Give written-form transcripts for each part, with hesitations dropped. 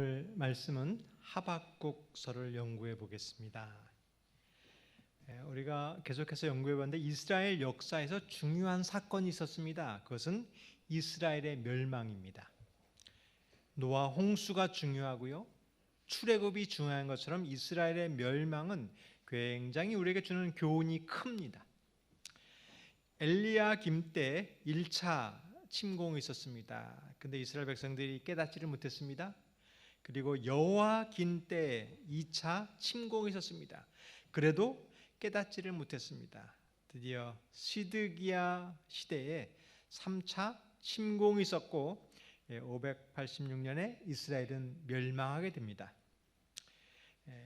오늘 말씀은 하박국서를 연구해 보겠습니다. 우리가 계속해서 연구해 봤는데 이스라엘 역사에서 중요한 사건이 있었습니다. 그것은 이스라엘의 멸망입니다. 노아 홍수가 중요하고요, 출애굽이 중요한 것처럼 이스라엘의 멸망은 굉장히 우리에게 주는 교훈이 큽니다. 엘리야김 때 1차 침공이 있었습니다. 근데 이스라엘 백성들이 깨닫지를 못했습니다. 그리고 여호야긴 때 2차 침공이 있었습니다. 그래도 깨닫지를 못했습니다. 드디어 시드기야 시대에 3차 침공이 있었고 586년에 이스라엘은 멸망하게 됩니다.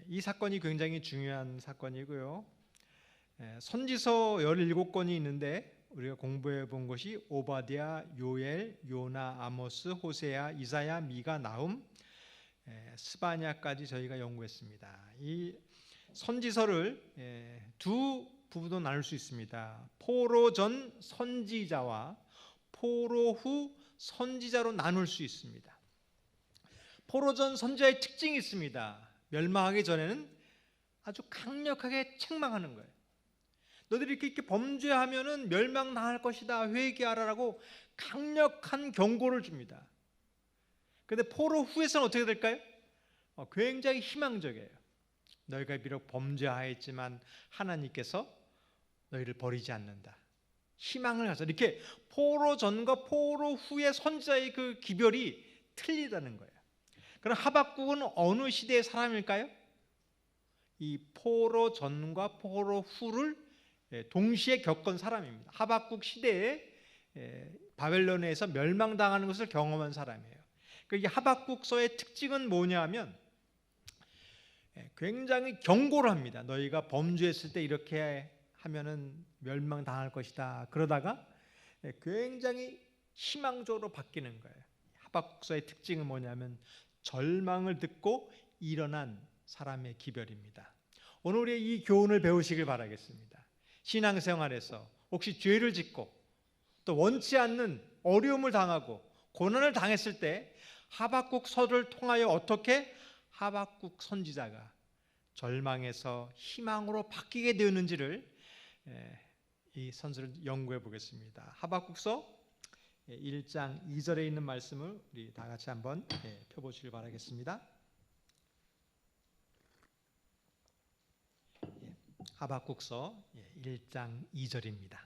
이 사건이 굉장히 중요한 사건이고요. 선지서 17권이 있는데 우리가 공부해 본 것이 오바댜, 요엘, 요나, 아모스, 호세아, 이사야, 미가, 나훔, 스바냐까지 저희가 연구했습니다. 이 선지서를 두 부분으로 나눌 수 있습니다. 포로 전 선지자와 포로 후 선지자로 나눌 수 있습니다. 포로 전 선지자의 특징이 있습니다. 멸망하기 전에는 아주 강력하게 책망하는 거예요. 너희들이 이렇게 범죄하면은 멸망당할 것이다, 회개하라라고 강력한 경고를 줍니다. 그런데 포로 후에서는 어떻게 될까요? 굉장히 희망적이에요. 너희가 비록 범죄하였지만 하나님께서 너희를 버리지 않는다. 희망을 가져. 이렇게 포로 전과 포로 후의 선지자의 그 기별이 틀리다는 거예요. 그럼 하박국은 어느 시대의 사람일까요? 이 포로 전과 포로 후를 동시에 겪은 사람입니다. 하박국 시대에 바벨론에서 멸망당하는 것을 경험한 사람이에요. 이 하박국서의 특징은 뭐냐면 굉장히 경고를 합니다. 너희가 범죄했을 때 이렇게 하면은 멸망당할 것이다. 그러다가 굉장히 희망적으로 바뀌는 거예요. 하박국서의 특징은 뭐냐면 절망을 듣고 일어난 사람의 기별입니다. 오늘 우리 이 교훈을 배우시길 바라겠습니다. 신앙생활에서 혹시 죄를 짓고 또 원치 않는 어려움을 당하고 고난을 당했을 때 하박국서를 통하여 어떻게 하박국 선지자가 절망에서 희망으로 바뀌게 되었는지를 이 선서를 연구해 보겠습니다. 하박국서 1장 2절에 있는 말씀을 우리 다 같이 한번 펴보시길 바라겠습니다. 하박국서 1장 2절입니다.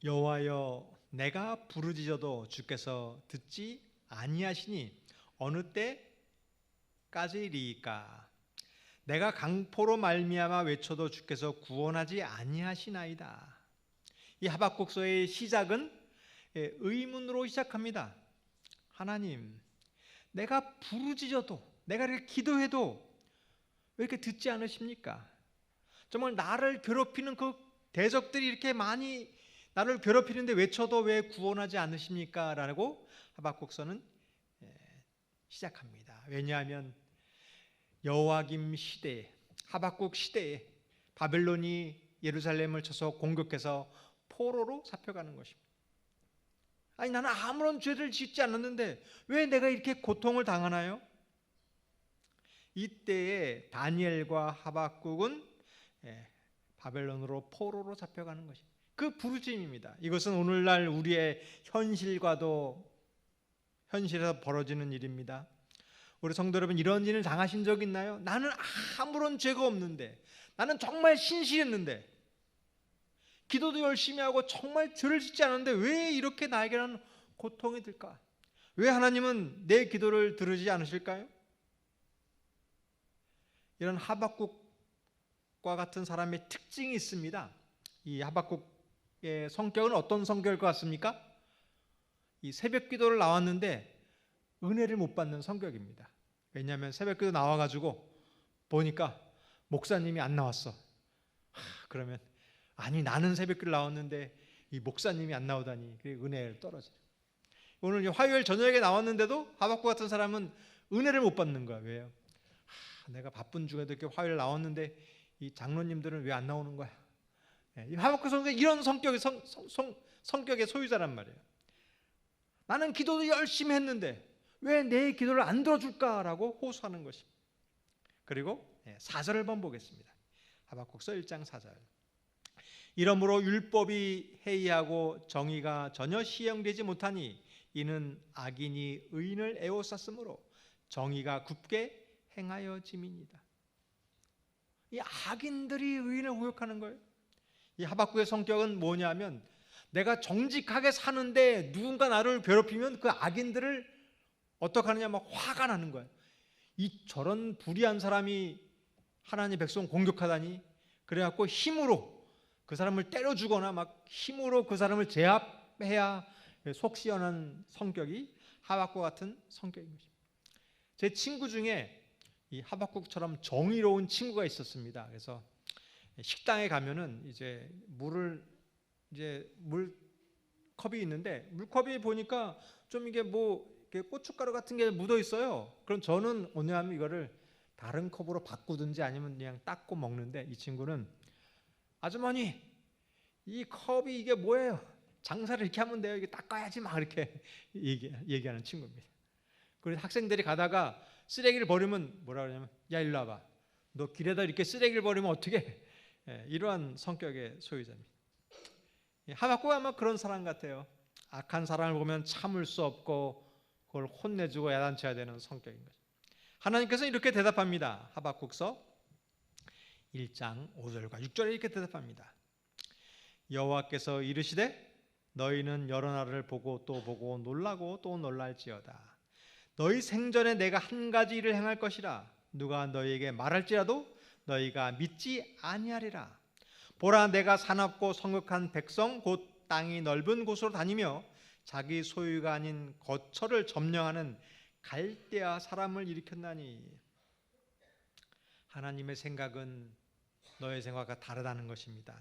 여호와여, 내가 부르짖어도 주께서 듣지 아니하시니 어느 때까지리이까? 내가 강포로 말미암아 외쳐도 주께서 구원하지 아니하시나이다. 이 하박국서의 시작은 의문으로 시작합니다. 하나님, 내가 부르짖어도, 내가 이렇게 기도해도 왜 이렇게 듣지 않으십니까? 정말 나를 괴롭히는 그 대적들이 이렇게 많이 나를 괴롭히는데 외쳐도 왜 구원하지 않으십니까? 라고 하박국서는 시작합니다. 왜냐하면 여호야김 시대에, 하박국 시대에 바벨론이 예루살렘을 쳐서 공격해서 포로로 잡혀가는 것입니다. 아니, 나는 아무런 죄를 짓지 않았는데 왜 내가 이렇게 고통을 당하나요? 이때에 다니엘과 하박국은 바벨론으로 포로로 잡혀가는 것입니다. 그 부르짖음입니다. 이것은 오늘날 우리의 현실과도 현실에서 벌어지는 일입니다. 우리 성도 여러분, 이런 일을 당하신 적 있나요? 나는 아무런 죄가 없는데, 나는 정말 신실했는데, 기도도 열심히 하고 정말 죄를 짓지 않았는데 왜 이렇게 나에게는 고통이 들까? 왜 하나님은 내 기도를 들으지 않으실까요? 이런 하박국과 같은 사람의 특징이 있습니다. 이 하박국의 성격은 어떤 성격일 것 같습니까? 이 새벽 기도를 나왔는데 은혜를 못 받는 성격입니다. 왜냐하면 새벽 기도 나와가지고 보니까 목사님이 안 나왔어. 그러면 아니, 나는 새벽 기도 나왔는데 이 목사님이 안 나오다니, 그게 은혜를 떨어져요. 오늘 화요일 저녁에 나왔는데도 하박국 같은 사람은 은혜를 못 받는 거야. 왜요? 내가 바쁜 중에도 이렇게 화요일 나왔는데 이 장로님들은 왜 안 나오는 거야? 이 하박국 성경 이런 성격의 소유자란 말이에요. 나는 기도도 열심히 했는데 왜 내 기도를 안 들어줄까라고 호소하는 것입니다. 그리고 4절을 번복했습니다. 하박국서 1장 4절. 이러므로 율법이 해이하고 정의가 전혀 시행되지 못하니 이는 악인이 의인을 에워쌌으므로 정의가 굽게 행하여짐이니이다. 이 악인들이 의인을 모욕하는 거예요. 이 하박국의 성격은 뭐냐면 내가 정직하게 사는데 누군가 나를 괴롭히면 그 악인들을 어떻게 하느냐 막 화가 나는 거예요. 이 저런 불의한 사람이 하나님의 백성 공격하다니, 그래갖고 힘으로 그 사람을 때려 주거나 막 힘으로 그 사람을 제압해야 속 시원한 성격이 하박국 같은 성격인 것입니다. 제 친구 중에 이 하박국처럼 정의로운 친구가 있었습니다. 그래서 식당에 가면은 이제 물 컵이 있는데 물컵이 보니까 좀 이게 뭐 이렇게 고춧가루 같은 게 묻어 있어요. 그럼 저는 오냐면 이거를 다른 컵으로 바꾸든지 아니면 그냥 닦고 먹는데, 이 친구는 아주머니 이 컵이 이게 뭐예요? 장사를 이렇게 하면 돼요. 이게 닦아야지 막 이렇게 얘기하는 친구입니다. 그래서 학생들이 가다가 쓰레기를 버리면 뭐라 그러냐면 야 일로 와봐. 너 길에다 이렇게 쓰레기를 버리면 어떻게? 이러한 성격의 소유자입니다. 하박국은 아마 그런 사람 같아요. 악한 사람을 보면 참을 수 없고 그걸 혼내주고 야단쳐야 되는 성격인 거죠. 하나님께서 이렇게 대답합니다. 하박국서 1장 5절과 6절에 이렇게 대답합니다. 여호와께서 이르시되 너희는 여러 나라를 보고 또 보고 놀라고 또 놀랄지어다. 너희 생전에 내가 한 가지 일을 행할 것이라. 누가 너희에게 말할지라도 너희가 믿지 아니하리라. 보라, 내가 사납고 성읍한 백성 곧 땅이 넓은 곳으로 다니며 자기 소유가 아닌 거처를 점령하는 갈대아 사람을 일으켰나니. 하나님의 생각은 너의 생각과 다르다는 것입니다.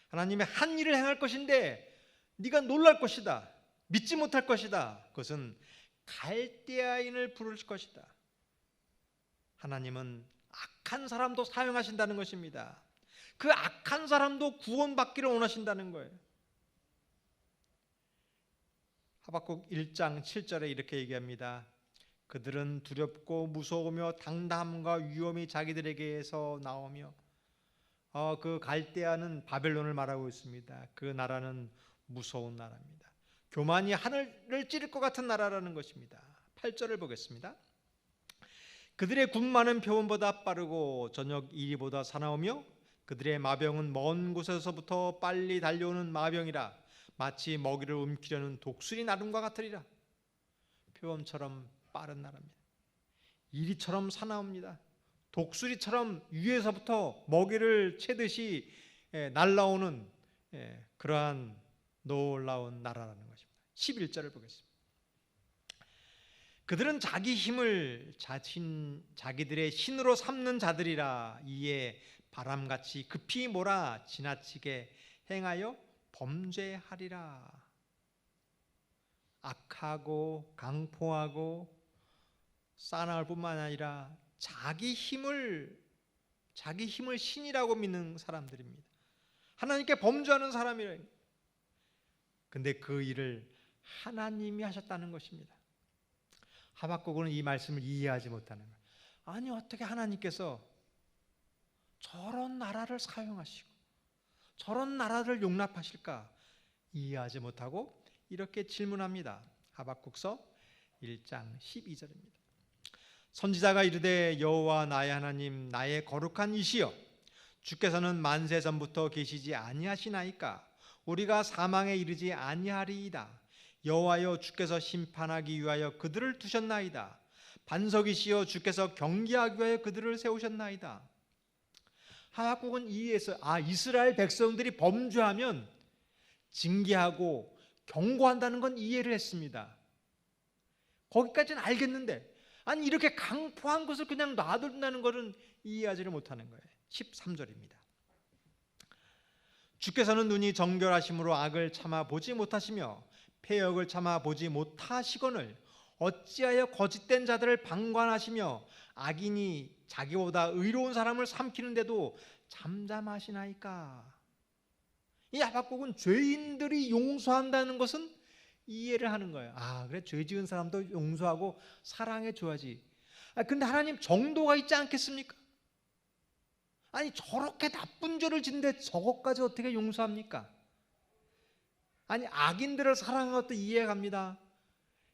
하나님의 한 일을 행할 것인데 네가 놀랄 것이다, 믿지 못할 것이다. 그것은 갈대아인을 부를 것이다. 하나님은 악한 사람도 사용하신다는 것입니다. 그 악한 사람도 구원받기를 원하신다는 거예요. 하박국 1장 7절에 이렇게 얘기합니다. 그들은 두렵고 무서우며 당담함과 위험이 자기들에게서 나오며, 그 갈대아는 바벨론을 말하고 있습니다. 그 나라는 무서운 나라입니다. 교만이 하늘을 찌를 것 같은 나라라는 것입니다. 8절을 보겠습니다. 그들의 군마는 표범보다 빠르고 저녁 이리보다 사나우며 그들의 마병은 먼 곳에서부터 빨리 달려오는 마병이라. 마치 먹이를 움키려는 독수리 나름과 같으리라. 표범처럼 빠른 나라입니다. 이리처럼 사나웁니다. 독수리처럼 위에서부터 먹이를 채듯이 날아오는 그러한 놀라운 나라라는 것입니다. 11절을 보겠습니다. 그들은 자기 힘을 자기들의 신으로 삼는 자들이라. 이에 바람같이 급히 몰아 지나치게 행하여 범죄하리라. 악하고 강포하고 싸나울 뿐만 아니라 자기 힘을 신이라고 믿는 사람들입니다. 하나님께 범죄하는 사람이래요. 근데 그 일을 하나님이 하셨다는 것입니다. 하박국은 이 말씀을 이해하지 못하는 거예요. 아니, 어떻게 하나님께서 저런 나라를 사용하시고 저런 나라를 용납하실까 이해하지 못하고 이렇게 질문합니다. 하박국서 1장 12절입니다. 선지자가 이르되 여호와 나의 하나님, 나의 거룩한 이시여, 주께서는 만세 전부터 계시지 아니하시나이까? 우리가 사망에 이르지 아니하리이다. 여호와여, 주께서 심판하기 위하여 그들을 두셨나이다. 반석이시여, 주께서 경계하기 위하여 그들을 세우셨나이다. 하박국은 이해했어요. 이스라엘 백성들이 범죄하면 징계하고 경고한다는 건 이해를 했습니다. 거기까지는 알겠는데, 아니 이렇게 강포한 것을 그냥 놔둔다는 것은 이해하지를 못하는 거예요. 13절입니다. 주께서는 눈이 정결하심으로 악을 참아 보지 못하시며 패역을 참아 보지 못하시거늘 어찌하여 거짓된 자들을 방관하시며 악인이 자기보다 의로운 사람을 삼키는데도 잠잠하시나이까? 이 하박국은 죄인들이 용서한다는 것은 이해를 하는 거예요. 아, 그래, 죄 지은 사람도 용서하고 사랑해 줘야지. 근데 하나님 정도가 있지 않겠습니까? 아니, 저렇게 나쁜 죄를 짓는데 저것까지 어떻게 용서합니까? 아니, 악인들을 사랑하는 것도 이해갑니다.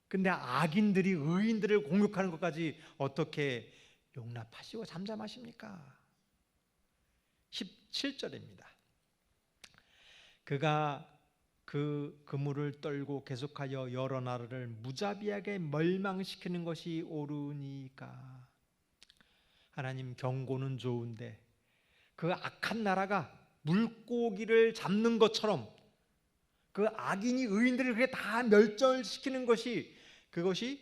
근데 악인들이 의인들을 공격하는 것까지 어떻게 용납하시고 잠잠하십니까? 17절입니다. 그가 그 그물을 떨고 계속하여 여러 나라를 무자비하게 멸망시키는 것이 옳으니까. 하나님, 경고는 좋은데 그 악한 나라가 물고기를 잡는 것처럼 그 악인이 의인들을 그렇게 다 멸절시키는 것이, 그것이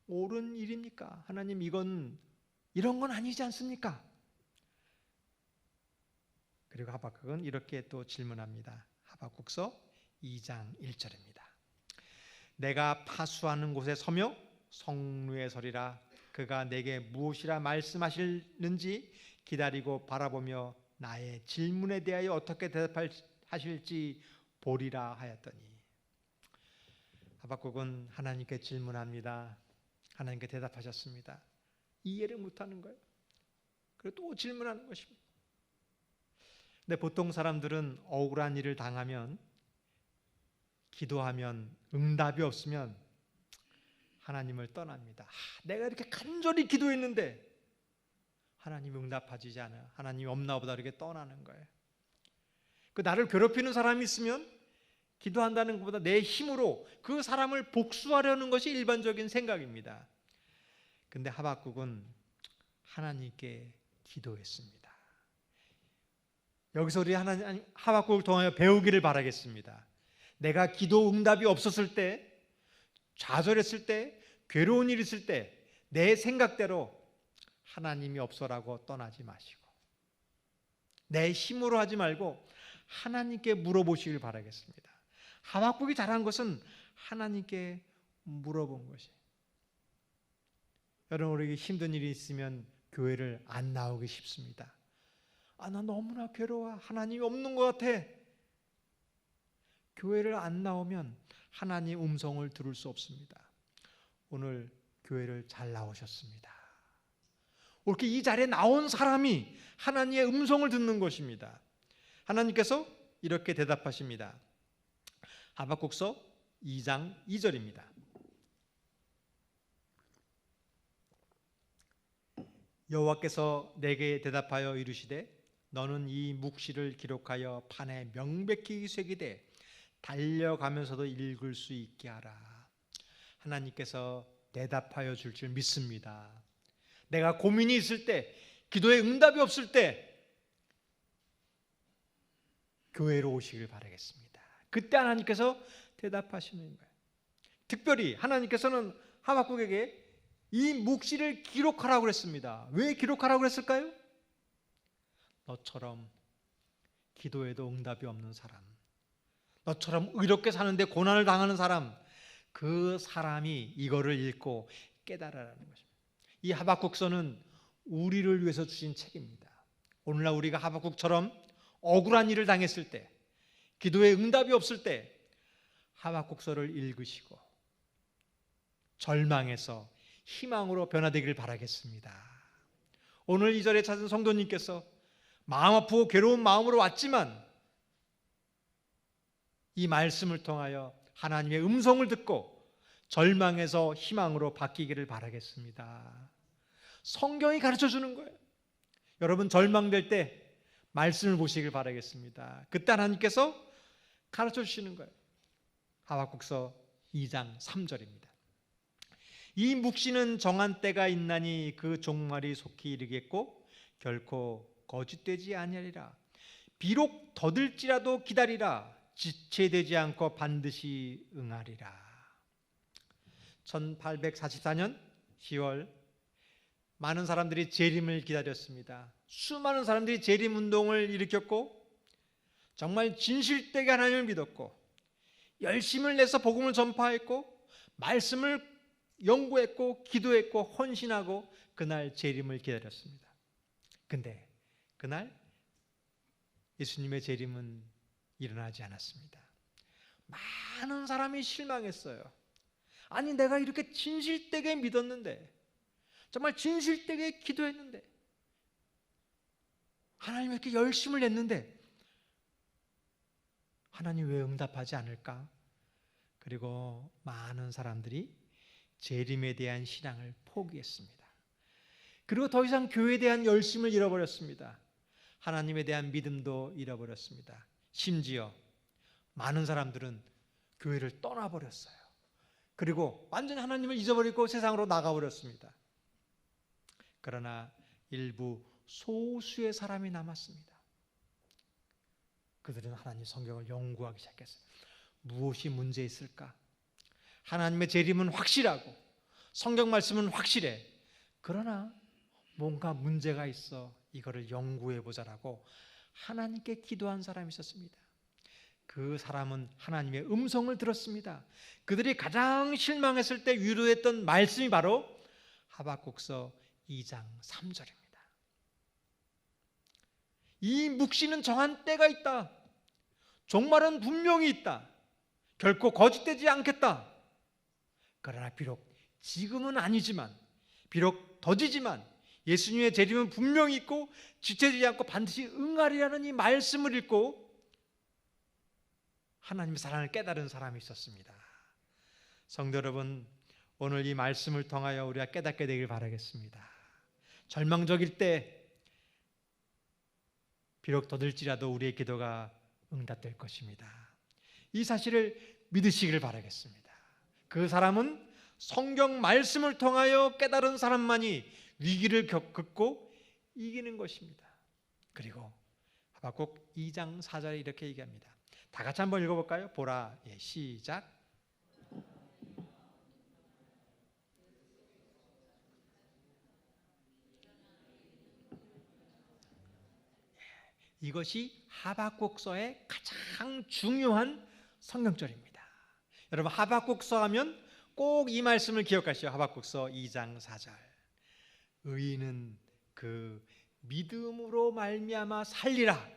옳은 일입니까? 하나님, 이런 건 아니지 않습니까? 그리고 하박국은 이렇게 또 질문합니다. 하박국서 2장 1절입니다. 내가 파수하는 곳에 서며 성루에 서리라. 그가 내게 무엇이라 말씀하실는지 기다리고 바라보며 나의 질문에 대하여 어떻게 대답하실지 보리라 하였더니. 하박국은 하나님께 질문합니다. 하나님께 대답하셨습니다. 이해를 못하는 거예요. 그리고 또 질문하는 것입니다. 근데 보통 사람들은 억울한 일을 당하면, 기도하면 응답이 없으면 하나님을 떠납니다. 내가 이렇게 간절히 기도했는데 하나님이 응답하지 않아요. 하나님이 없나 보다 이렇게 떠나는 거예요. 그 나를 괴롭히는 사람이 있으면 기도한다는 것보다 내 힘으로 그 사람을 복수하려는 것이 일반적인 생각입니다. 근데 하박국은 하나님께 기도했습니다. 여기서 우리 하박국을 통하여 배우기를 바라겠습니다. 내가 기도 응답이 없었을 때, 좌절했을 때, 괴로운 일이 있을 때 내 생각대로 하나님이 없어라고 떠나지 마시고, 내 힘으로 하지 말고 하나님께 물어보시길 바라겠습니다. 하박국이 잘한 것은 하나님께 물어본 것이에요. 여러분, 우리에게 힘든 일이 있으면 교회를 안 나오기 쉽습니다. 나 너무나 괴로워. 하나님이 없는 것 같아. 교회를 안 나오면 하나님의 음성을 들을 수 없습니다. 오늘 교회를 잘 나오셨습니다. 이렇게 이 자리에 나온 사람이 하나님의 음성을 듣는 것입니다. 하나님께서 이렇게 대답하십니다. 하박국서 2장 2절입니다. 여호와께서 내게 대답하여 이르시되 너는 이 묵시를 기록하여 판에 명백히 새기되 달려가면서도 읽을 수 있게 하라. 하나님께서 대답하여 줄 줄 믿습니다. 내가 고민이 있을 때, 기도에 응답이 없을 때 교회로 오시길 바라겠습니다. 그때 하나님께서 대답하시는 거예요. 특별히 하나님께서는 하박국에게 이 묵시를 기록하라고 그랬습니다. 왜 기록하라고 그랬을까요? 너처럼 기도에도 응답이 없는 사람, 너처럼 의롭게 사는데 고난을 당하는 사람, 그 사람이 이거를 읽고 깨달으라는 것입니다. 이 하박국서는 우리를 위해서 주신 책입니다. 오늘날 우리가 하박국처럼 억울한 일을 당했을 때, 기도에 응답이 없을 때 하박국서를 읽으시고 절망에서 희망으로 변화되기를 바라겠습니다. 오늘 이 자리에 찾은 성도님께서 마음 아프고 괴로운 마음으로 왔지만 이 말씀을 통하여 하나님의 음성을 듣고 절망에서 희망으로 바뀌기를 바라겠습니다. 성경이 가르쳐 주는 거예요. 여러분, 절망될 때 말씀을 보시길 바라겠습니다. 그때 하나님께서 가르쳐 주시는 거예요. 하박국서 2장 3절입니다. 이 묵시는 정한 때가 있나니 그 종말이 속히 이르겠고 결코 거짓되지 아니하리라. 비록 더딜지라도 기다리라. 지체되지 않고 반드시 응하리라. 1844년 10월 많은 사람들이 재림을 기다렸습니다. 수많은 사람들이 재림 운동을 일으켰고 정말 진실되게 하나님을 믿었고 열심을 내서 복음을 전파했고 말씀을 연구했고 기도했고 헌신하고 그날 재림을 기다렸습니다. 근데 그날 예수님의 재림은 일어나지 않았습니다. 많은 사람이 실망했어요. 아니, 내가 이렇게 진실되게 믿었는데, 정말 진실되게 기도했는데, 하나님 이렇게 열심을 냈는데 하나님 왜 응답하지 않을까? 그리고 많은 사람들이 재림에 대한 신앙을 포기했습니다. 그리고 더 이상 교회에 대한 열심을 잃어버렸습니다. 하나님에 대한 믿음도 잃어버렸습니다. 심지어 많은 사람들은 교회를 떠나버렸어요. 그리고 완전히 하나님을 잊어버리고 세상으로 나가버렸습니다. 그러나 일부 소수의 사람이 남았습니다. 그들은 하나님 성경을 연구하기 시작했어요. 무엇이 문제 있을까? 하나님의 재림은 확실하고 성경 말씀은 확실해. 그러나 뭔가 문제가 있어. 이거를 연구해 보자라고 하나님께 기도한 사람이 있었습니다. 그 사람은 하나님의 음성을 들었습니다. 그들이 가장 실망했을 때 위로했던 말씀이 바로 하박국서 2장 3절입니다. 이 묵시는 정한 때가 있다. 종말은 분명히 있다. 결코 거짓되지 않겠다. 그러나 비록 지금은 아니지만, 비록 더디지만 예수님의 재림은 분명히 있고 지체되지 않고 반드시 응하리라는 이 말씀을 읽고 하나님의 사랑을 깨달은 사람이 있었습니다. 성도 여러분, 오늘 이 말씀을 통하여 우리가 깨닫게 되길 바라겠습니다. 절망적일 때 비록 더딜지라도 우리의 기도가 응답될 것입니다. 이 사실을 믿으시길 바라겠습니다. 그 사람은 성경 말씀을 통하여 깨달은 사람만이 위기를 겪고 이기는 것입니다. 그리고 하박국 2장 4절에 이렇게 얘기합니다. 다 같이 한번 읽어볼까요? 보라, 시작. 이것이 하박국서의 가장 중요한 성경절입니다. 여러분, 하박국서 하면 꼭 이 말씀을 기억하시오. 하박국서 2장 4절. 의인은 그 믿음으로 말미암아 살리라.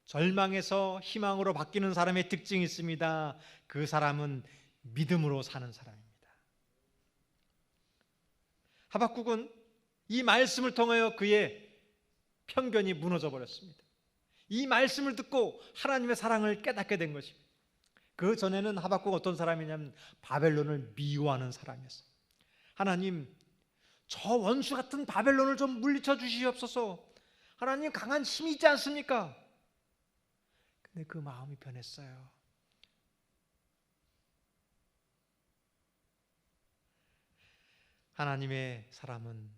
절망에서 희망으로 바뀌는 사람의 특징이 있습니다. 그 사람은 믿음으로 사는 사람입니다. 하박국은 이 말씀을 통하여 그의 편견이 무너져 버렸습니다. 이 말씀을 듣고 하나님의 사랑을 깨닫게 된 것입니다. 그 전에는 하박국 어떤 사람이냐면 바벨론을 미워하는 사람이었어요. 하나님, 저 원수 같은 바벨론을 좀 물리쳐 주시옵소서. 하나님, 강한 힘이 있지 않습니까? 근데 그 마음이 변했어요. 하나님의 사람은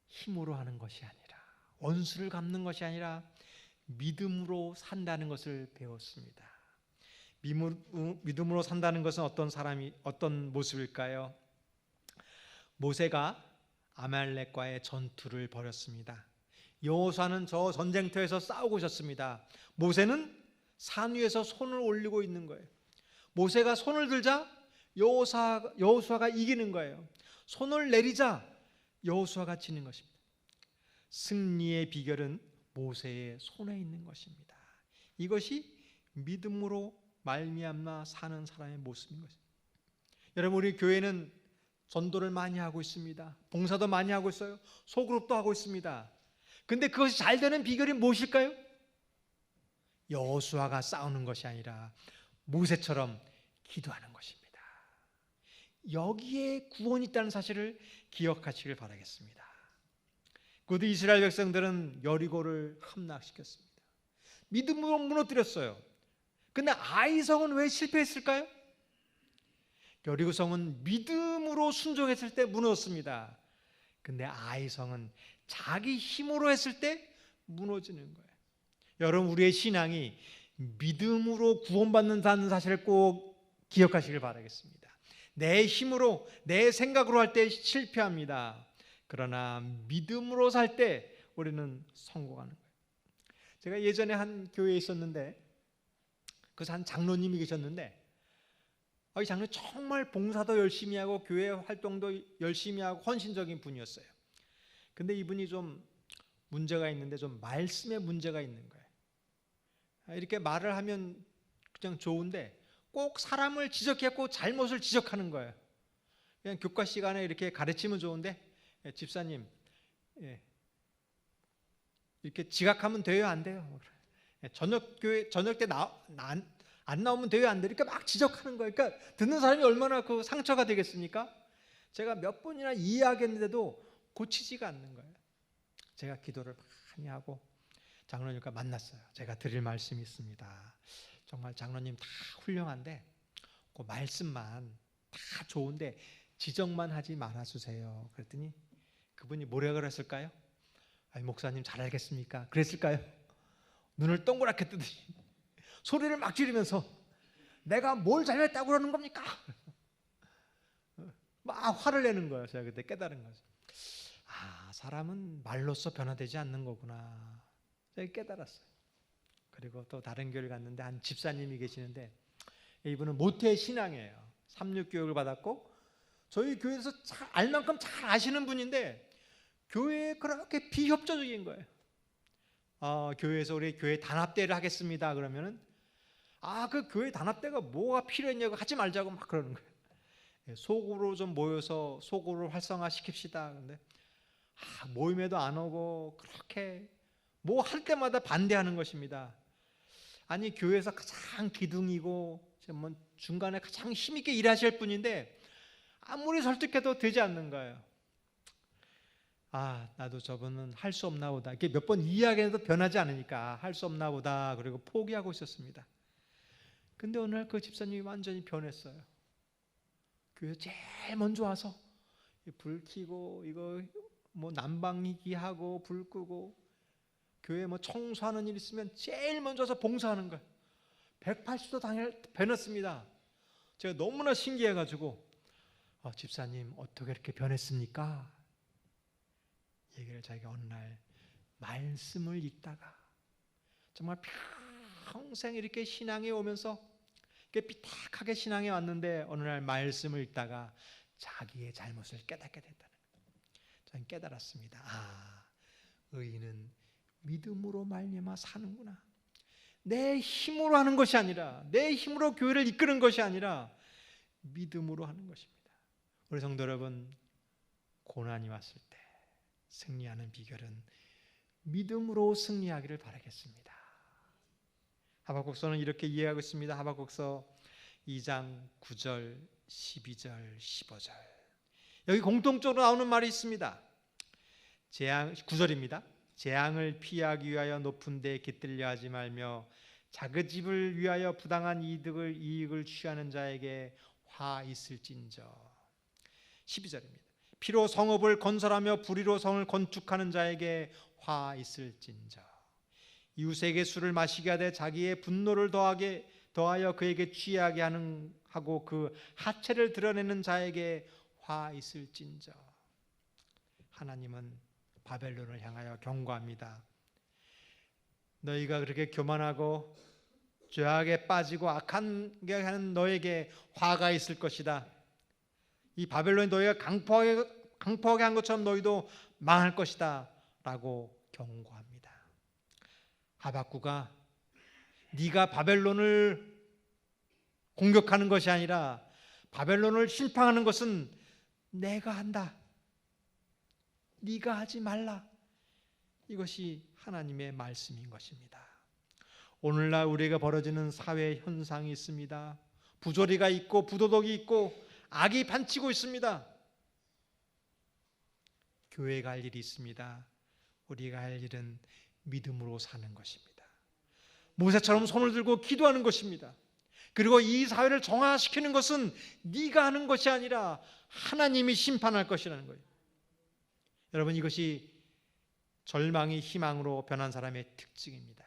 힘으로 하는 것이 아니라, 원수를 갚는 것이 아니라 믿음으로 산다는 것을 배웠습니다. 믿음으로 산다는 것은 어떤 모습일까요? 모세가 아말렉과의 전투를 벌였습니다. 여호수아는 저 전쟁터에서 싸우고 있었습니다. 모세는 산 위에서 손을 올리고 있는 거예요. 모세가 손을 들자 여호수아가 이기는 거예요. 손을 내리자 여호수아가 지는 것입니다. 승리의 비결은 모세의 손에 있는 것입니다. 이것이 믿음으로 말미암아 사는 사람의 모습인 것입니다. 여러분, 우리 교회는 전도를 많이 하고 있습니다. 봉사도 많이 하고 있어요. 소그룹도 하고 있습니다. 근데 그것이 잘 되는 비결이 무엇일까요? 여호수아가 싸우는 것이 아니라 모세처럼 기도하는 것입니다. 여기에 구원이 있다는 사실을 기억하시길 바라겠습니다. 곧 이스라엘 백성들은 여리고를 함락시켰습니다. 믿음으로 무너뜨렸어요. 근데 아이성은 왜 실패했을까요? 여리고성은 믿음으로 순종했을 때 무너졌습니다. 근데 아이성은 자기 힘으로 했을 때 무너지는 거예요. 여러분, 우리의 신앙이 믿음으로 구원받는다는 사실을 꼭 기억하시길 바라겠습니다. 내 힘으로, 내 생각으로 할 때 실패합니다. 그러나 믿음으로 살 때 우리는 성공하는 거예요. 제가 예전에 한 교회에 있었는데, 그래서 한 장로님이 계셨는데, 이 장로님 정말 봉사도 열심히 하고 교회 활동도 열심히 하고 헌신적인 분이었어요. 근데 이분이 좀 문제가 있는데, 좀 말씀에 문제가 있는 거예요. 이렇게 말을 하면 그냥 좋은데 꼭 사람을 지적했고 잘못을 지적하는 거예요. 그냥 교과 시간에 이렇게 가르치면 좋은데 집사님 이렇게 지각하면 돼요, 안 돼요? 저녁 때 안 나오면 돼요, 안 돼요? 이렇게 막 지적하는 거예요. 그러니까 듣는 사람이 얼마나 그 상처가 되겠습니까? 제가 몇 번이나 이해하겠는데도 고치지가 않는 거예요. 제가 기도를 많이 하고 장로님과 만났어요. 제가 드릴 말씀이 있습니다. 정말 장로님 다 훌륭한데 그 말씀만 다 좋은데 지적만 하지 말아주세요. 그랬더니 그분이 뭐라 그랬을까요? 아니, 목사님 잘 알겠습니까? 그랬을까요? 눈을 동그랗게 뜨더니 소리를 막 지르면서 내가 뭘 잘못했다고 그러는 겁니까? 막 화를 내는 거예요. 제가 그때 깨달은 거죠. 사람은 말로써 변화되지 않는 거구나. 제가 깨달았어요. 그리고 또 다른 교회를 갔는데 한 집사님이 계시는데 이분은 모태 신앙이에요. 삼육교육을 받았고 저희 교회에서 알 만큼 잘 아시는 분인데 교회에 그렇게 비협조적인 거예요. 교회에서 우리 교회 단합대회를 하겠습니다. 그러면은 그 교회 단합대회가 뭐가 필요했냐고 하지 말자고 막 그러는 거예요. 속으로 좀 모여서 속으로 활성화 시킵시다. 근데 모임에도 안 오고 그렇게 뭐 할 때마다 반대하는 것입니다. 아니, 교회에서 가장 기둥이고 뭐 중간에 가장 힘있게 일하실 분인데 아무리 설득해도 되지 않는 거예요. 나도 저분은 할 수 없나 보다. 이렇게 몇 번 이야기해도 변하지 않으니까 할 수 없나 보다. 그리고 포기하고 있었습니다. 근데 어느 날 그 집사님이 완전히 변했어요. 교회 제일 먼저 와서 불 켜고 이거 뭐 난방이기 하고 불 끄고 교회 뭐 청소하는 일 있으면 제일 먼저 와서 봉사하는 거예요. 180도 변했습니다. 제가 너무나 신기해가지고 집사님 어떻게 이렇게 변했습니까? 얘기를 자기가 어느 날 말씀을 읽다가 정말 평생 이렇게 신앙에 오면서 이렇게 삐딱하게 신앙에 왔는데 어느 날 말씀을 읽다가 자기의 잘못을 깨닫게 됐다는 거예요. 저는 깨달았습니다. 의인은 믿음으로 말미암아 사는구나. 내 힘으로 하는 것이 아니라, 내 힘으로 교회를 이끄는 것이 아니라 믿음으로 하는 것입니다. 우리 성도 여러분, 고난이 왔을 때 승리하는 비결은 믿음으로 승리하기를 바라겠습니다. 하박국서는 이렇게 이해하고 있습니다. 하박국서 2장 9절, 12절, 15절. 여기 공통적으로 나오는 말이 있습니다. 9절입니다. 재앙을 피하기 위하여 높은 데에 깃들려 하지 말며 자그집을 위하여 부당한 이익을 취하는 자에게 화 있을진저. 12절입니다. 피로 성읍을 건설하며 불의로 성을 건축하는 자에게 화 있을진저. 이웃에게 술을 마시게 하되 자기의 분노를 더하여 그에게 취하게 하고 그 하체를 드러내는 자에게 화 있을진저. 하나님은 바벨론을 향하여 경고합니다. 너희가 그렇게 교만하고 죄악에 빠지고 악한 게 하는 너에게 화가 있을 것이다. 이 바벨론이 너희가 강포하게 한 것처럼 너희도 망할 것이다 라고 경고합니다. 하박구가 네가 바벨론을 공격하는 것이 아니라 바벨론을 심판하는 것은 내가 한다. 네가 하지 말라. 이것이 하나님의 말씀인 것입니다. 오늘날 우리에게 벌어지는 사회 현상이 있습니다. 부조리가 있고 부도덕이 있고 악이 판치고 있습니다. 교회가 할 일이 있습니다. 우리가 할 일은 믿음으로 사는 것입니다. 모세처럼 손을 들고 기도하는 것입니다. 그리고 이 사회를 정화시키는 것은 네가 하는 것이 아니라 하나님이 심판할 것이라는 거예요. 여러분, 이것이 절망이 희망으로 변한 사람의 특징입니다.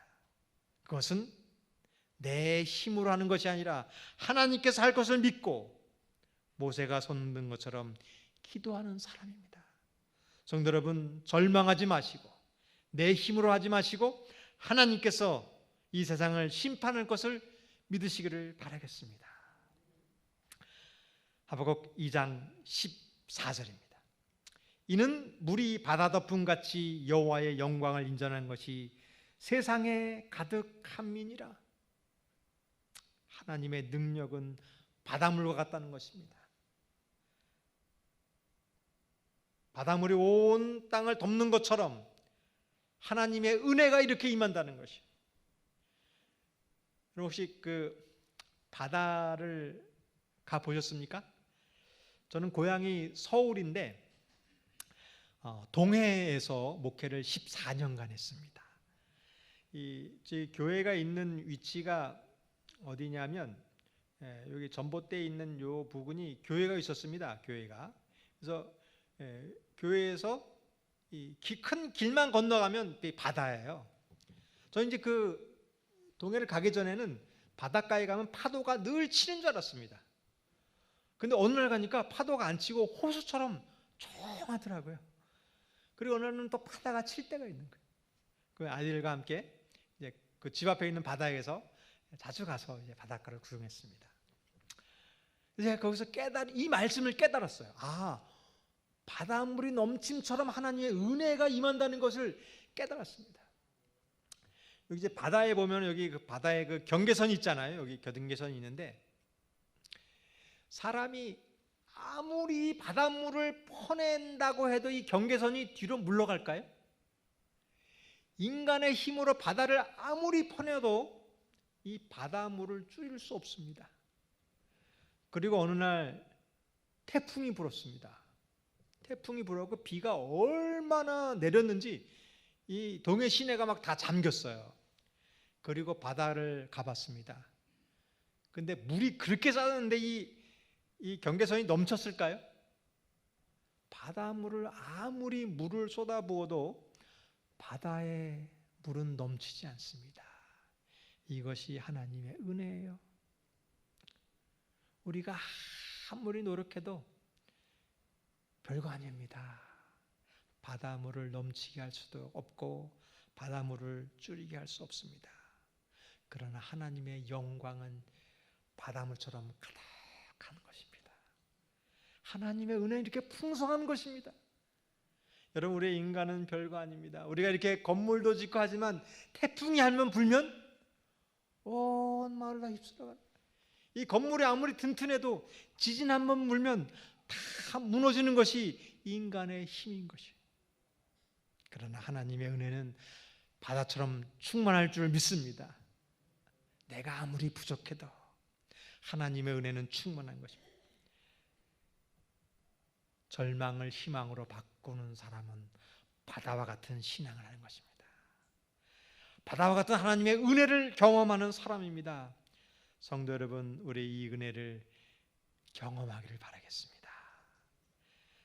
그것은 내 힘으로 하는 것이 아니라 하나님께서 할 것을 믿고 모세가 손든 것처럼 기도하는 사람입니다. 성도 여러분, 절망하지 마시고 내 힘으로 하지 마시고 하나님께서 이 세상을 심판할 것을 믿으시기를 바라겠습니다. 하박국 2장 14절입니다. 이는 물이 바다 덮음같이 여호와의 영광을 인정하는 것이 세상에 가득함이니라. 하나님의 능력은 바닷물과 같다는 것입니다. 바닷물이 온 땅을 덮는 것처럼 하나님의 은혜가 이렇게 임한다는 것이에요. 여러분 혹시 바다를 가 보셨습니까? 저는 고향이 서울인데 동해에서 목회를 14년간 했습니다. 제 교회가 있는 위치가 어디냐면 여기 전봇대에 있는 요 부근이 교회가 있었습니다. 교회가. 그래서 교회에서 이 큰 길만 건너가면 바다예요. 저는 이제 그 동해를 가기 전에는 바닷가에 가면 파도가 늘 치는 줄 알았습니다. 근데 어느 날 가니까 파도가 안 치고 호수처럼 조용하더라고요. 그리고 어느 날은 또 파도가 칠 때가 있는 거예요. 그 아이들과 함께 이제 그 집 앞에 있는 바다에서 자주 가서 이제 바닷가를 구경했습니다. 제가 거기서 이 말씀을 깨달았어요. 바닷물이 넘침처럼 하나님의 은혜가 임한다는 것을 깨달았습니다. 여기 이제 바다에 보면 여기 그 바다에 그 경계선이 있잖아요. 여기 경계선이 있는데 사람이 아무리 바닷물을 퍼낸다고 해도 이 경계선이 뒤로 물러갈까요? 인간의 힘으로 바다를 아무리 퍼내도 이 바닷물을 줄일 수 없습니다. 그리고 어느 날 태풍이 불었습니다. 태풍이 불었고 비가 얼마나 내렸는지 이 동해 시내가 막 다 잠겼어요. 그리고 바다를 가봤습니다. 근데 물이 그렇게 쌌는데 이 경계선이 넘쳤을까요? 바닷물을 아무리 물을 쏟아부어도 바다의 물은 넘치지 않습니다. 이것이 하나님의 은혜예요. 우리가 아무리 노력해도 별거 아닙니다. 바닷물을 넘치게 할 수도 없고 바닷물을 줄이게 할 수 없습니다. 그러나 하나님의 영광은 바닷물처럼 가득한 것입니다. 하나님의 은혜는 이렇게 풍성한 것입니다. 여러분 우리의 인간은 별거 아닙니다. 우리가 이렇게 건물도 짓고 하지만 태풍이 한번 불면 온 마을 다 휩쓸어가요. 이 건물이 아무리 튼튼해도 지진 한번 불면 다 무너지는 것이 인간의 힘인 것이에요. 그러나 하나님의 은혜는 바다처럼 충만할 줄 믿습니다. 내가 아무리 부족해도 하나님의 은혜는 충만한 것입니다. 절망을 희망으로 바꾸는 사람은 바다와 같은 신앙을 하는 것입니다. 바다와 같은 하나님의 은혜를 경험하는 사람입니다. 성도 여러분, 우리 이 은혜를 경험하기를 바라겠습니다.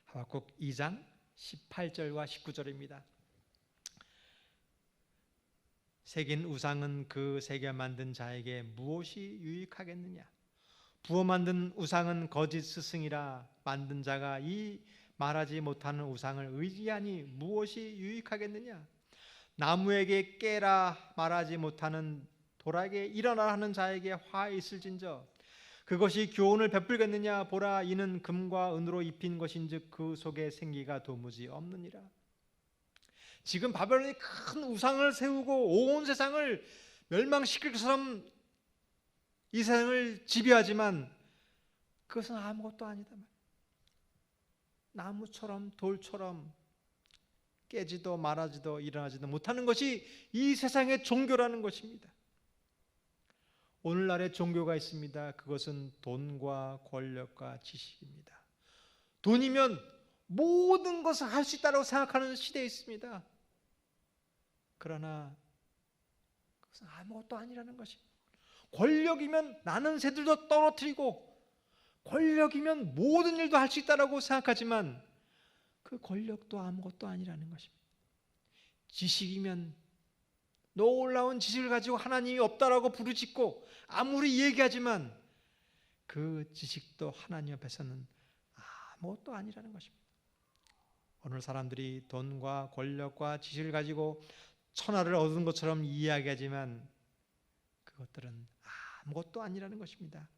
하박국 2장 18절과 19절입니다. 새긴 우상은 그 새겨 만든 자에게 무엇이 유익하겠느냐? 부어 만든 우상은 거짓 스승이라 만든 자가 이 말하지 못하는 우상을 의지하니 무엇이 유익하겠느냐? 나무에게 깨라 말하지 못하는 돌에게 일어나라 하는 자에게 화 있을진저 그것이 교훈을 베풀겠느냐? 보라, 이는 금과 은으로 입힌 것인즉 그 속에 생기가 도무지 없느니라. 지금 바벨론이 큰 우상을 세우고 온 세상을 멸망시킬 것처럼 이 세상을 지배하지만 그것은 아무것도 아니다. 나무처럼 돌처럼 깨지도 말하지도 일어나지도 못하는 것이 이 세상의 종교라는 것입니다. 오늘날의 종교가 있습니다. 그것은 돈과 권력과 지식입니다. 돈이면 모든 것을 할 수 있다고 생각하는 시대에 있습니다. 그러나 그것은 아무것도 아니라는 것입니다. 권력이면 나는 새들도 떨어뜨리고 권력이면 모든 일도 할 수 있다고 생각하지만 그 권력도 아무것도 아니라는 것입니다. 지식이면 놀라운 지식을 가지고 하나님이 없다라고 부르짖고 아무리 얘기하지만 그 지식도 하나님 앞에서는 아무것도 아니라는 것입니다. 오늘 사람들이 돈과 권력과 지식을 가지고 천하를 얻은 것처럼 이야기하지만 그것들은 아무것도 아니라는 것입니다.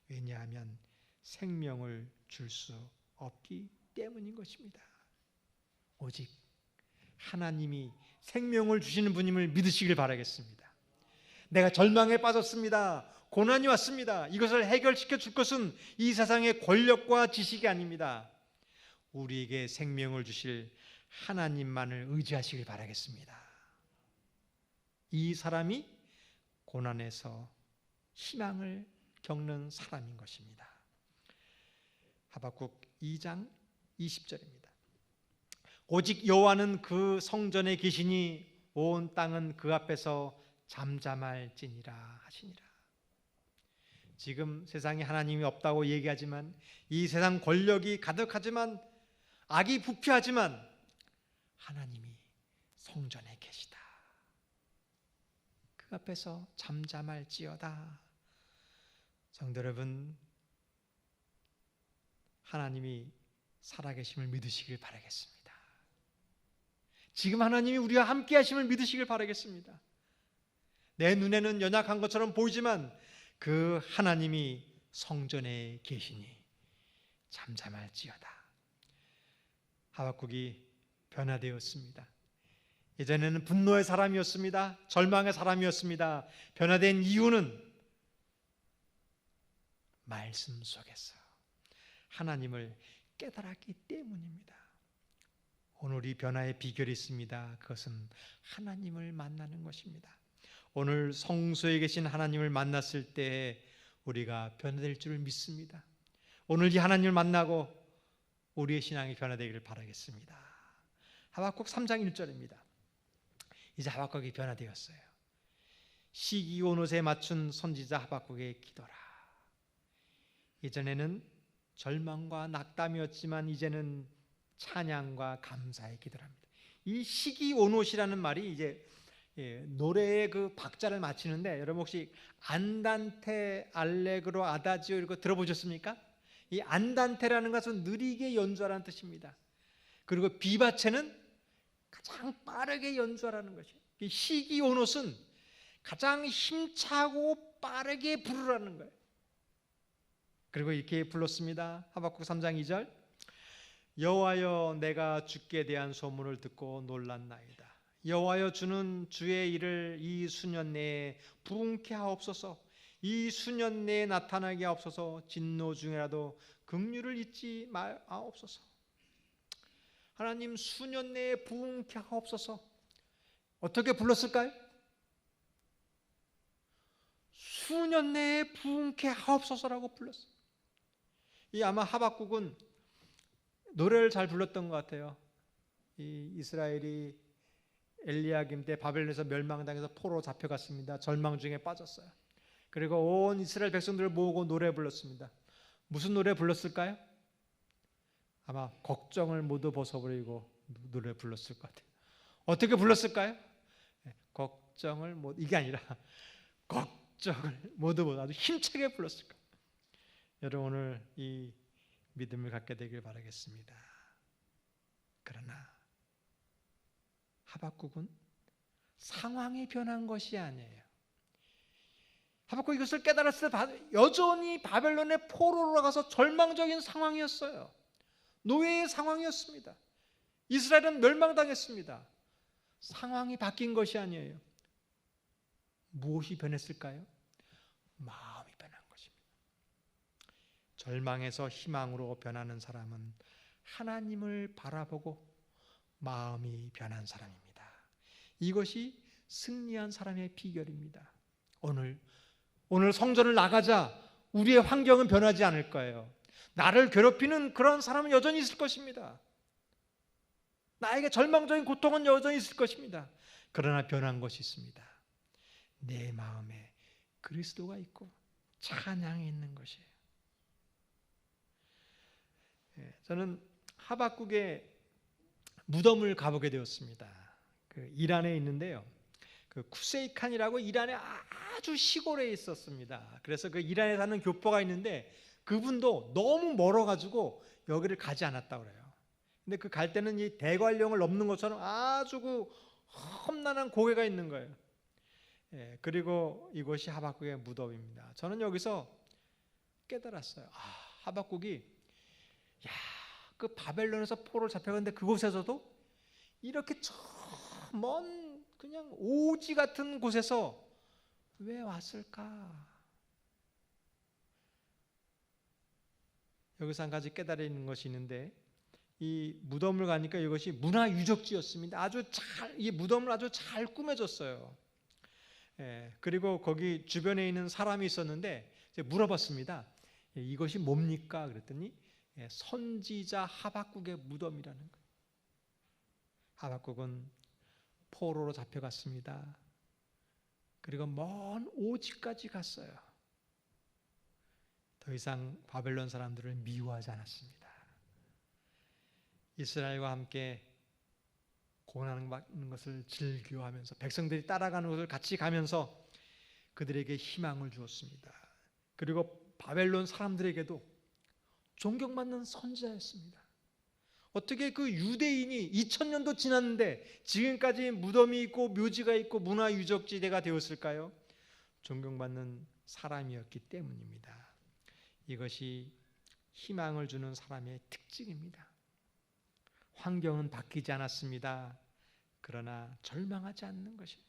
왜냐하면 생명을 줄 수 없기 때문인 것입니다. 오직 하나님이 생명을 주시는 분임을 믿으시길 바라겠습니다. 내가 절망에 빠졌습니다. 고난이 왔습니다. 이것을 해결시켜 줄 것은 이 세상의 권력과 지식이 아닙니다. 우리에게 생명을 주실 하나님만을 의지하시길 바라겠습니다. 이 사람이 고난에서 희망을 겪는 사람인 것입니다. 하박국 2장 20절입니다. 오직 여호와는 그 성전에 계시니 온 땅은 그 앞에서 잠잠할지니라 하시니라. 지금 세상에 하나님이 없다고 얘기하지만, 이 세상 권력이 가득하지만, 악이 부패하지만 하나님이 성전에 계시다. 그 앞에서 잠잠할지어다. 성도 여러분, 하나님이 살아계심을 믿으시길 바라겠습니다. 지금 하나님이 우리와 함께 하심을 믿으시길 바라겠습니다. 내 눈에는 연약한 것처럼 보이지만 그 하나님이 성전에 계시니 잠잠할지어다. 하박국이 변화되었습니다. 예전에는 분노의 사람이었습니다. 절망의 사람이었습니다. 변화된 이유는 말씀 속에서 하나님을 깨달았기 때문입니다. 오늘 이 변화의 비결이 있습니다. 그것은 하나님을 만나는 것입니다. 오늘 성소에 계신 하나님을 만났을 때 우리가 변화될 줄을 믿습니다. 오늘 이 하나님을 만나고 우리의 신앙이 변화되기를 바라겠습니다. 하박국 3장 1절입니다. 이제 하박국이 변화되었어요. 시기 온 옷에 맞춘 선지자 하박국의 기도라. 예전에는 절망과 낙담이었지만 이제는 찬양과 감사의 기도랍니다. 이 시기 온 옷이라는 말이 이제 노래의 그 박자를 맞추는데, 여러분 혹시 안단테, 알레그로, 아다지오 이거 들어보셨습니까? 이 안단테라는 것은 느리게 연주하라는 뜻입니다. 그리고 비바체는 가장 빠르게 연주하라는 것이에요. 이 시기 온 옷은 가장 힘차고 빠르게 부르라는 거예요. 그리고 이렇게 불렀습니다. 하박국 3장 2절. 여호와여, 내가 주께 대한 소문을 듣고 놀랐나이다. 여호와여, 주는 주의 일을 이 수년 내에 부응케 하옵소서. 이 수년 내에 나타나게 하옵소서. 진노 중에라도 긍휼을 잊지 마옵소서. 하나님, 수년 내에 부응케 하옵소서. 어떻게 불렀을까요? 수년 내에 부응케 하옵소서라고 불렀어요. 이 아마 하박국은 노래를 잘 불렀던 것 같아요. 이 이스라엘이 엘리야김 때 바벨론에서 멸망당해서 포로 잡혀갔습니다. 절망 중에 빠졌어요. 그리고 온 이스라엘 백성들을 모으고 노래 불렀습니다. 무슨 노래 불렀을까요? 아마 걱정을 모두 벗어버리고 노래 불렀을 것 같아요. 어떻게 불렀을까요? 걱정을 모두, 이게 아니라 걱정을 모두 아주 힘차게 불렀을 거예요. 여러분, 오늘 이 믿음을 갖게 되길 바라겠습니다. 그러나 하박국은 상황이 변한 것이 아니에요. 하박국이 이것을 깨달았을 때 여전히 바벨론의 포로로 가서 절망적인 상황이었어요. 노예의 상황이었습니다. 이스라엘은 멸망당했습니다. 상황이 바뀐 것이 아니에요. 무엇이 변했을까요? 마음이 변한 것입니다. 절망에서 희망으로 변하는 사람은 하나님을 바라보고 마음이 변한 사람입니다. 이것이 승리한 사람의 비결입니다. 오늘 성전을 나가자 우리의 환경은 변하지 않을 거예요. 나를 괴롭히는 그런 사람은 여전히 있을 것입니다. 나에게 절망적인 고통은 여전히 있을 것입니다. 그러나 변한 것이 있습니다. 내 마음에 그리스도가 있고 찬양이 있는 것이에요. 저는 하박국의 무덤을 가보게 되었습니다. 그 이란에 있는데요. 그 쿠세이칸이라고 이란의 아주 시골에 있었습니다. 그래서 그 이란에 사는 교포가 있는데 그분도 너무 멀어가지고 여기를 가지 않았다고 그래요. 근데 그 갈 때는 이 대관령을 넘는 것처럼 아주 그 험난한 고개가 있는 거예요. 그리고 이곳이 하박국의 무덤입니다. 저는 여기서 깨달았어요. 하박국이 그 바벨론에서 포로를 잡혀갔는데 그곳에서도 이렇게 저 먼 그냥 오지 같은 곳에서 왜 왔을까? 여기서 한 가지 깨달는 것이 있는데, 이 무덤을 가니까 이것이 문화유적지였습니다. 이 무덤을 아주 잘 꾸며줬어요. 그리고 거기 주변에 있는 사람이 있었는데 물어봤습니다. 이것이 뭡니까? 그랬더니 선지자 하박국의 무덤이라는 거예요. 하박국은 포로로 잡혀갔습니다. 그리고 먼 오지까지 갔어요. 더 이상 바벨론 사람들을 미워하지 않았습니다. 이스라엘과 함께 고난받는 것을 즐겨하면서 백성들이 따라가는 것을 같이 가면서 그들에게 희망을 주었습니다. 그리고 바벨론 사람들에게도 존경받는 선지자였습니다. 어떻게 그 유대인이 2000년도 지났는데 지금까지 무덤이 있고 묘지가 있고 문화유적지대가 되었을까요? 존경받는 사람이었기 때문입니다. 이것이 희망을 주는 사람의 특징입니다. 환경은 바뀌지 않았습니다. 그러나 절망하지 않는 것이에요.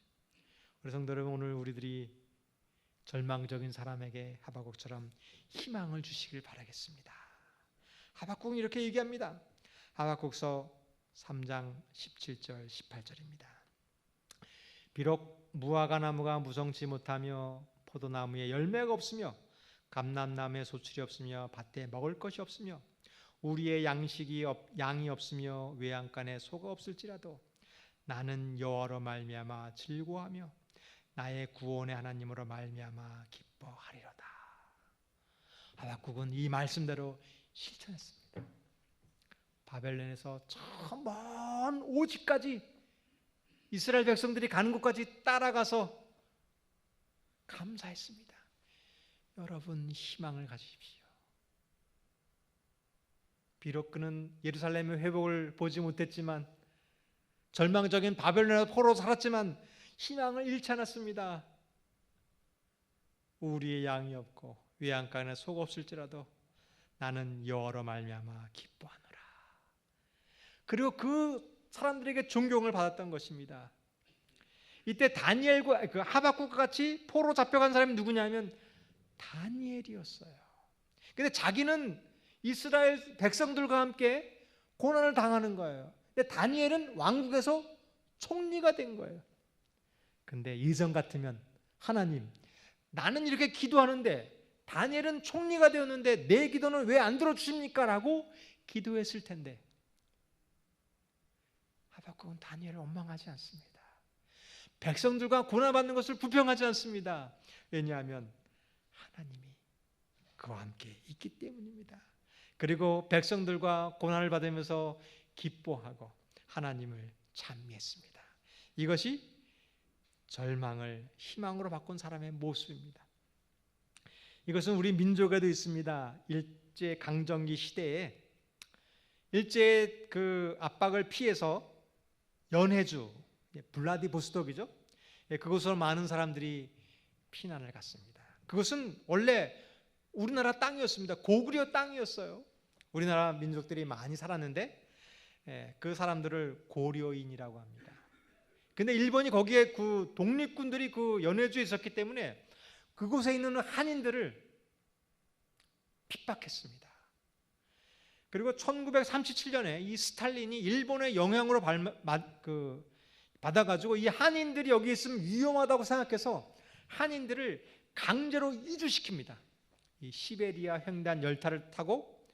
우리 성도 여러분, 오늘 우리들이 절망적인 사람에게 하박국처럼 희망을 주시길 바라겠습니다. 하박국은 이렇게 얘기합니다. 하박국서 3장 17절 18절입니다. 비록 무화과 나무가 무성치 못하며 포도나무에 열매가 없으며 감람나무에 소출이 없으며 밭에 먹을 것이 없으며 우리의 양이 없으며 외양간에 소가 없을지라도 나는 여호와로 말미암아 즐거워하며 나의 구원의 하나님으로 말미암아 기뻐하리로다. 하박국은 이 말씀대로 실천했습니다. 바벨론에서 저 먼 오지까지 이스라엘 백성들이 가는 곳까지 따라가서 감사했습니다. 여러분, 희망을 가지십시오. 비록 그는 예루살렘의 회복을 보지 못했지만, 절망적인 바벨론에서 포로 살았지만 희망을 잃지 않았습니다. 우리의 양이 없고 외양간에 소가 없을지라도 나는 여호와로 말미암아 기뻐하노라. 그리고 그 사람들에게 존경을 받았던 것입니다. 이때 다니엘과 그 하박국과 같이 포로 잡혀간 사람이 누구냐면 다니엘이었어요. 근데 자기는 이스라엘 백성들과 함께 고난을 당하는 거예요. 근데 다니엘은 왕국에서 총리가 된 거예요. 근데 예전 같으면 하나님, 나는 이렇게 기도하는데 다니엘은 총리가 되었는데 내 기도는 왜 안 들어주십니까? 라고 기도했을 텐데 하박국은 다니엘을 원망하지 않습니다. 백성들과 고난받는 것을 불평하지 않습니다. 왜냐하면 하나님이 그와 함께 있기 때문입니다. 그리고 백성들과 고난을 받으면서 기뻐하고 하나님을 찬미했습니다. 이것이 절망을 희망으로 바꾼 사람의 모습입니다. 이것은 우리 민족에도 있습니다. 일제 강점기 시대에 일제의 그 압박을 피해서 연해주, 블라디보스톡이죠. 그곳으로 많은 사람들이 피난을 갔습니다. 그것은 원래 우리나라 땅이었습니다. 고구려 땅이었어요. 우리나라 민족들이 많이 살았는데 그 사람들을 고려인이라고 합니다. 근데 일본이 거기에 그 독립군들이 그 연해주에 있었기 때문에 그곳에 있는 한인들을 핍박했습니다. 그리고 1937년에 이 스탈린이 일본의 영향으로 받아가지고 이 한인들이 여기 있으면 위험하다고 생각해서 한인들을 강제로 이주시킵니다. 이 시베리아 횡단 열차를 타고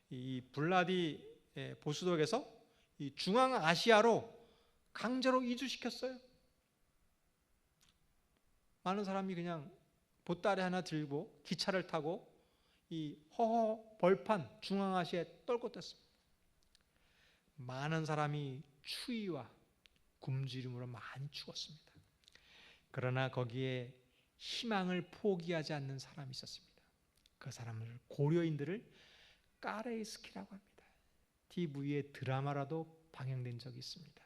이 블라디보스톡에서 이 중앙아시아로 강제로 이주시켰어요. 많은 사람이 그냥 보따리 하나 들고 기차를 타고 이 허허 벌판 중앙아시아에 떨궈졌습니다. 많은 사람이 추위와 굶주림으로 많이 죽었습니다. 그러나 거기에 희망을 포기하지 않는 사람이 있었습니다. 그 사람을 고려인들을 까레이스키라고 합니다. TV에 드라마라도 방영된 적이 있습니다.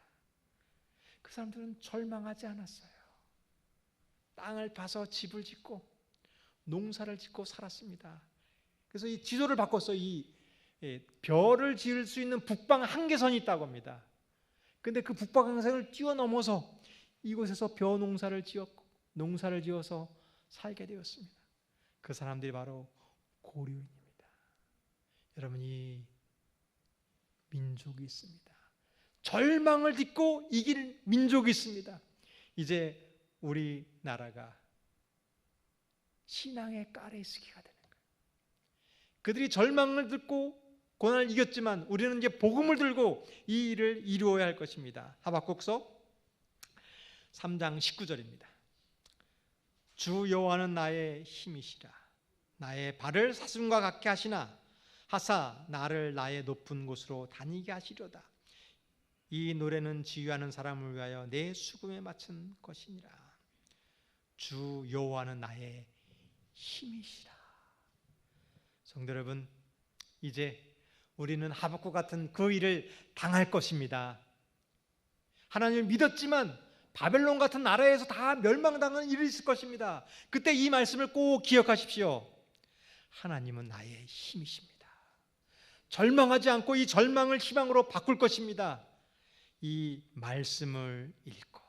그 사람들은 절망하지 않았어요. 땅을 파서 집을 짓고 농사를 짓고 살았습니다. 그래서 이 지도를 바꿨어요. 이 별을 지을 수 있는 북방 한계선이 있다고 합니다. 근데 그 북박항생을 뛰어넘어서 이곳에서 벼농사를 지었고 농사를 지어서 살게 되었습니다. 그 사람들이 바로 고려인입니다. 여러분, 이 민족이 있습니다. 절망을 딛고 이길 민족이 있습니다. 이제 우리나라가 신앙의 까레스키가 되는 거예요. 그들이 절망을 딛고 고난을 이겼지만 우리는 이제 복음을 들고 이 일을 이루어야 할 것입니다. 하박국서 3장 19절입니다. 주 여호와는 나의 힘이시라. 나의 발을 사슴과 같게 하시나 하사 나를 나의 높은 곳으로 다니게 하시려다. 이 노래는 지휘하는 사람을 위하여 내 수금에 맞춘 것이니라. 주 여호와는 나의 힘이시라. 성도 여러분, 이제 우리는 하박국 같은 그 일을 당할 것입니다. 하나님을 믿었지만 바벨론 같은 나라에서 다 멸망당하는 일이 있을 것입니다. 그때 이 말씀을 꼭 기억하십시오. 하나님은 나의 힘이십니다. 절망하지 않고 이 절망을 희망으로 바꿀 것입니다. 이 말씀을 읽고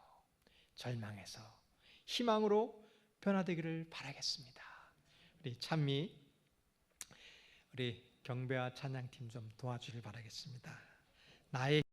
절망에서 희망으로 변화되기를 바라겠습니다. 우리 찬미, 우리 경배와 찬양팀 좀 도와주길 바라겠습니다. 나의